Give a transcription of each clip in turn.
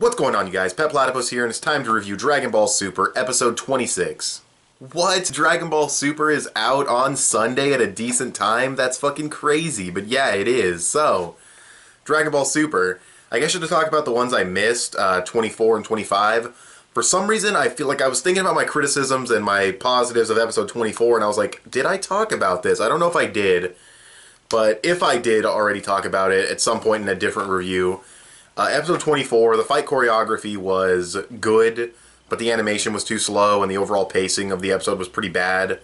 What's going on, you guys? Petplatypus here, and it's time to review Dragon Ball Super, episode 26. What? Dragon Ball Super is out on Sunday at a decent time? That's fucking crazy, but yeah, it is. So, Dragon Ball Super. I guess I should talk about the ones I missed, 24 and 25. For some reason, I feel like I was thinking about my criticisms and my positives of episode 24, and I was like, did I talk about this? I don't know if I did, but if I did already talk about it at some point in a different review. Episode 24, the fight choreography was good, but the animation was too slow, and the overall pacing of the episode was pretty bad.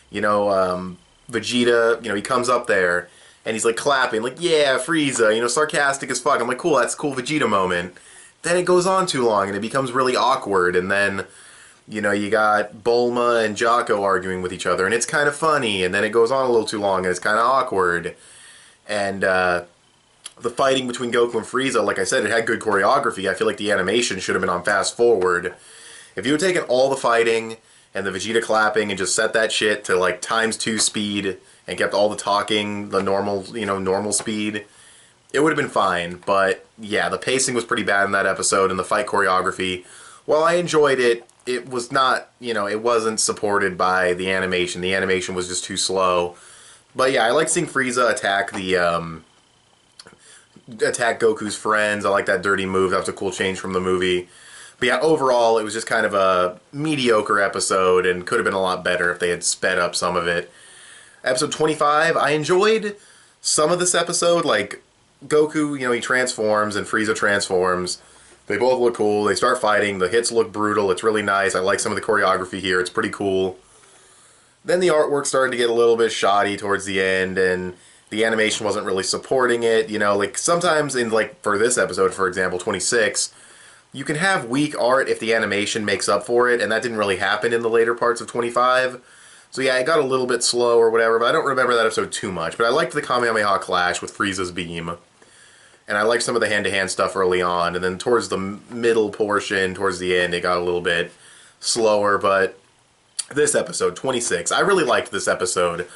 You know, Vegeta, he comes up there, and he's like clapping, like, yeah, Frieza, sarcastic as fuck. I'm like, cool, that's a cool Vegeta moment. Then it goes on too long, and it becomes really awkward, and then, you got Bulma and Jocko arguing with each other, and it's kind of funny, and then it goes on a little too long, and it's kind of awkward. And, the fighting between Goku and Frieza, like I said, it had good choreography. I feel like the animation should have been on fast forward. If you had taken all the fighting and the Vegeta clapping and just set that shit to like ×2 speed and kept all the talking the normal, normal speed, it would have been fine. But yeah, the pacing was pretty bad in that episode, and the fight choreography, while I enjoyed it, it was not, it wasn't supported by the animation. The animation was just too slow. But yeah, I like seeing Frieza attack Goku's friends. I like that dirty move. That was a cool change from the movie. But yeah, overall, it was just kind of a mediocre episode and could have been a lot better if they had sped up some of it. Episode 25, I enjoyed some of this episode. Like, Goku, he transforms and Frieza transforms. They both look cool. They start fighting. The hits look brutal. It's really nice. I like some of the choreography here. It's pretty cool. Then the artwork started to get a little bit shoddy towards the end, and the animation wasn't really supporting it, like sometimes in for this episode, for example, 26, you can have weak art if the animation makes up for it, and that didn't really happen in the later parts of 25. So yeah, it got a little bit slow or whatever, but I don't remember that episode too much. But I liked the Kamehameha clash with Frieza's beam, and I liked some of the hand-to-hand stuff early on, and then towards the middle portion, towards the end, it got a little bit slower. But this episode, 26, I really liked this episode.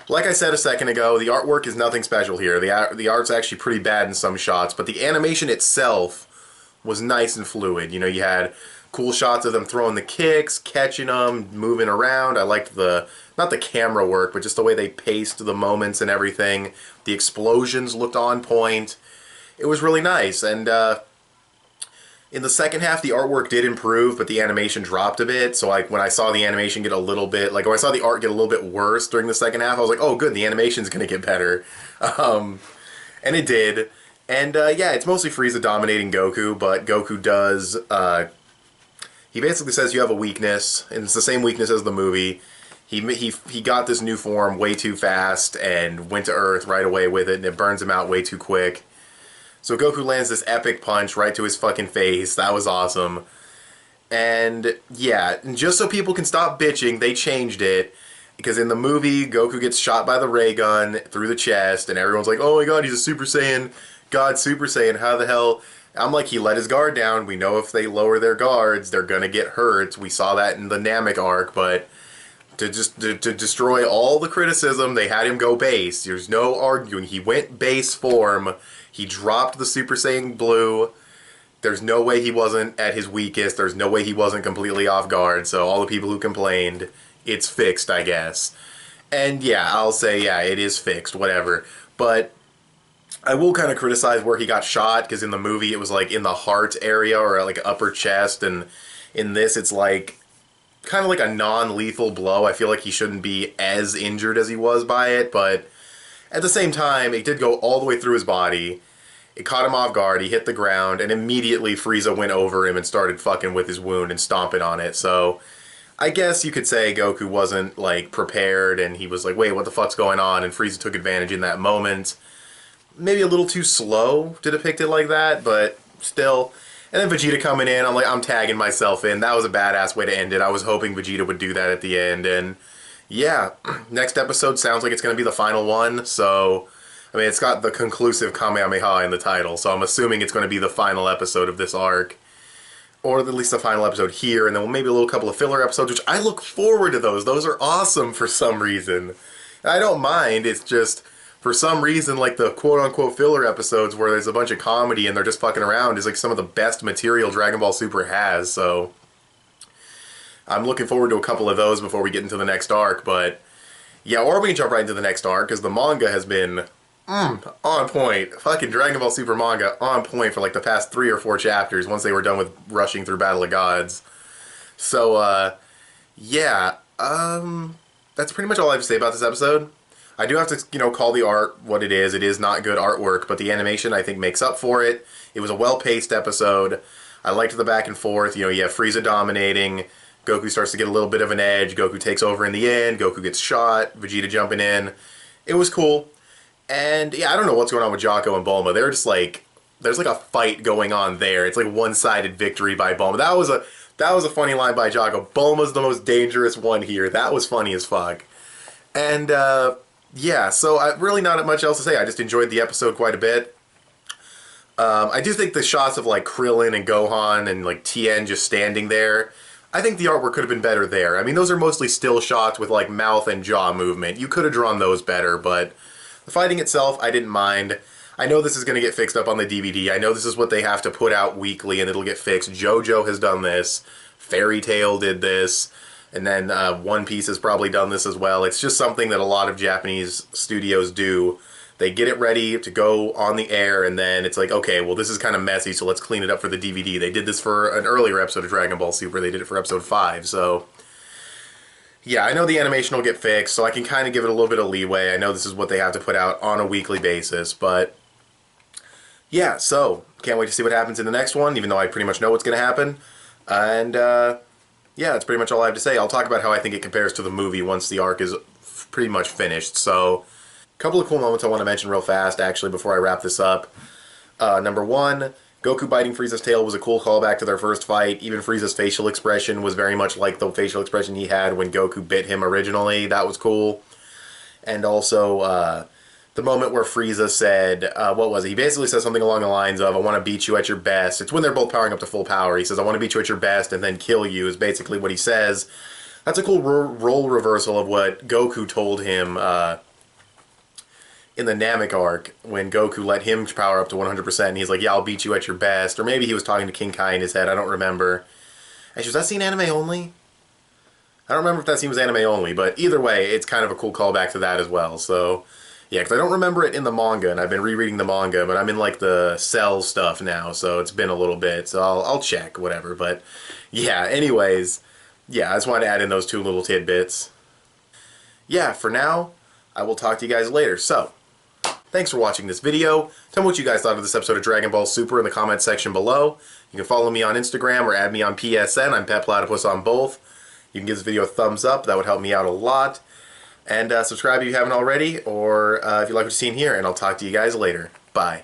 Like I said a second ago, the artwork is nothing special here. The art's actually pretty bad in some shots, but the animation itself was nice and fluid. You had cool shots of them throwing the kicks, catching them, moving around. I liked not the camera work, but just the way they paced the moments and everything. The explosions looked on point. It was really nice, and in the second half, the artwork did improve, but the animation dropped a bit. So when I saw the animation get a little bit, when I saw the art get a little bit worse during the second half, I was like, oh good, the animation's going to get better. And it did. And yeah, it's mostly Frieza dominating Goku, but Goku does, he basically says you have a weakness, and it's the same weakness as the movie. He got this new form way too fast and went to Earth right away with it, and it burns him out way too quick. So Goku lands this epic punch right to his fucking face. That was awesome. And yeah, just so people can stop bitching, they changed it. Because in the movie, Goku gets shot by the ray gun through the chest, and everyone's like, oh my god, he's a Super Saiyan. God, Super Saiyan, how the hell? I'm like, he let his guard down. We know if they lower their guards, they're gonna get hurt. We saw that in the Namek arc, but to destroy all the criticism, they had him go base. There's no arguing. He went base form. He dropped the Super Saiyan Blue. There's no way he wasn't at his weakest. There's no way he wasn't completely off guard. So all the people who complained, it's fixed, I guess. And yeah, I'll say, yeah, it is fixed, whatever. But I will kind of criticize where he got shot, because in the movie it was in the heart area or upper chest, and in this it's kind of a non-lethal blow. I feel like he shouldn't be as injured as he was by it, but at the same time, it did go all the way through his body. It caught him off guard, he hit the ground, and immediately Frieza went over him and started fucking with his wound and stomping on it. So I guess you could say Goku wasn't prepared, and he was like, wait, what the fuck's going on? And Frieza took advantage in that moment. Maybe a little too slow to depict it like that, but still. And then Vegeta coming in, I'm tagging myself in. That was a badass way to end it. I was hoping Vegeta would do that at the end, and yeah, next episode sounds like it's going to be the final one, so, I mean, it's got the conclusive Kamehameha in the title, so I'm assuming it's going to be the final episode of this arc, or at least the final episode here, and then maybe a little couple of filler episodes, which I look forward to those. Those are awesome for some reason. I don't mind, it's just, for some reason, like the quote-unquote filler episodes where there's a bunch of comedy and they're just fucking around is like some of the best material Dragon Ball Super has, so I'm looking forward to a couple of those before we get into the next arc, but yeah, or we can jump right into the next arc, because the manga has been on point. Fucking Dragon Ball Super manga on point for like the past 3 or 4 chapters once they were done with rushing through Battle of Gods. So, yeah, that's pretty much all I have to say about this episode. I do have to, call the art what it is. It is not good artwork, but the animation, I think, makes up for it. It was a well-paced episode. I liked the back and forth. You have Frieza dominating. Goku starts to get a little bit of an edge. Goku takes over in the end. Goku gets shot. Vegeta jumping in. It was cool. And, yeah, I don't know what's going on with Jocko and Bulma. They're just like, there's like a fight going on there. It's like one-sided victory by Bulma. That was a funny line by Jocko. Bulma's the most dangerous one here. That was funny as fuck. And, yeah, so really not much else to say. I just enjoyed the episode quite a bit. I do think the shots of, like, Krillin and Gohan and, like, Tien just standing there, I think the artwork could have been better there. I mean, those are mostly still shots with, like, mouth and jaw movement. You could have drawn those better, but the fighting itself, I didn't mind. I know this is going to get fixed up on the DVD. I know this is what they have to put out weekly, and it'll get fixed. JoJo has done this. Fairy Tail did this. And then One Piece has probably done this as well. It's just something that a lot of Japanese studios do. They get it ready to go on the air, and then it's like, okay, well, this is kind of messy, so let's clean it up for the DVD. They did this for an earlier episode of Dragon Ball Super. They did it for episode 5, so yeah, I know the animation will get fixed, so I can kind of give it a little bit of leeway. I know this is what they have to put out on a weekly basis, but yeah, so can't wait to see what happens in the next one, even though I pretty much know what's going to happen. And yeah, that's pretty much all I have to say. I'll talk about how I think it compares to the movie once the arc is pretty much finished. So, a couple of cool moments I want to mention real fast, actually, before I wrap this up. Number 1, Goku biting Frieza's tail was a cool callback to their first fight. Even Frieza's facial expression was very much like the facial expression he had when Goku bit him originally. That was cool. And also, the moment where Frieza said, what was it? He basically said something along the lines of, I want to beat you at your best. It's when they're both powering up to full power. He says, I want to beat you at your best and then kill you, is basically what he says. That's a cool role reversal of what Goku told him in the Namek arc, when Goku let him power up to 100%, and he's like, yeah, I'll beat you at your best. Or maybe he was talking to King Kai in his head, I don't remember. Actually, was that scene anime only? I don't remember if that scene was anime only, but either way, it's kind of a cool callback to that as well, so yeah, because I don't remember it in the manga, and I've been rereading the manga, but I'm in, like, the Cell stuff now, so it's been a little bit, so I'll check, whatever, but yeah, anyways, yeah, I just wanted to add in those 2 little tidbits. Yeah, for now, I will talk to you guys later, so thanks for watching this video. Tell me what you guys thought of this episode of Dragon Ball Super in the comments section below. You can follow me on Instagram or add me on PSN, I'm petplatypus on both. You can give this video a thumbs up, that would help me out a lot. And subscribe if you haven't already, or if you like what you've seen here, and I'll talk to you guys later. Bye.